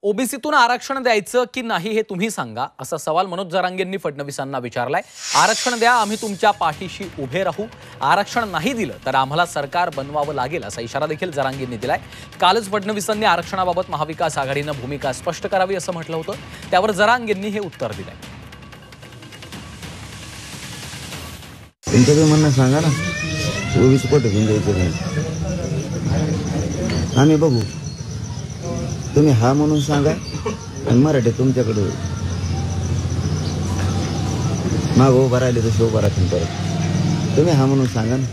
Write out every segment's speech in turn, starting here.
ओबीसीतून आरक्षण द्यायचं की नाही हे तुम्ही सांगा, असा सवाल मनोज जरांगेंनी फडणवीसांना विचारलाय। आरक्षण द्या, आम्ही तुमच्या पाठीशी उभे राहू। आरक्षण नाही दिलं तर आम्हाला सरकार बनवावं लागेल, असा इशारा देखील जरांगेंनी दिलाय। कालच फडणवीसांनी आरक्षणाबाबत महाविकास आघाडीनं भूमिका स्पष्ट करावी असं म्हटलं होतं, त्यावर जरांगेंनी हे उत्तर दिलंय। तुमचं म्हणणं सांगा ना, ओबीसी कोटे घेऊन द्यायचं नाही, आम्ही बघू। तुम्ही हा म्हणून सांगा आणि मराठी तुमच्याकडे माग उभा राहिले तर उभा राहतील परत। तुम्ही हा म्हणून सांगा ना,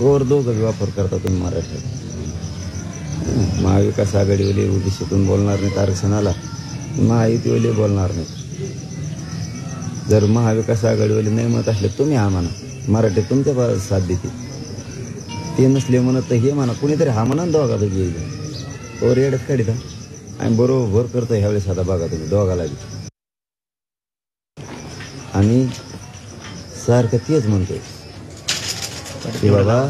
ओर दोघं वापर करता तुम्ही मराठी। महाविकास आघाडीवाले ओबीसीतून बोलणार नाहीत आरक्षणाला, महायुतीवाले बोलणार नाहीत। जर महाविकास आघाडीवाले नाही म्हणत असले तुम्ही हा म्हणा, मराठी तुमच्या साथ देते। ते नसले म्हणत तर हे म्हणा, कुणीतरी हा म्हणा दोघा दोघी येईल ओर येडच काढिता आणि बरोबर करतो ह्यावेळेस। आता बघा तुम्ही दोघाला बी आम्ही सारखं तेच म्हणतोय की बाबा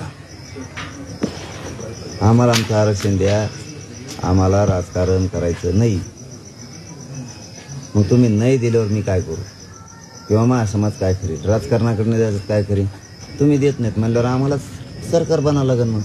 आम्हाला आमचं आरक्षण द्या, आम्हाला राजकारण करायचं नाही। मग तुम्ही नाही दिल्यावर मी काय करू किंवा मग समाज काय करेल, राजकारणाकडनं द्यायचं काय करेल? तुम्ही देत नाहीत म्हणल्यावर आम्हाला सरकार बनावं लागेल। मग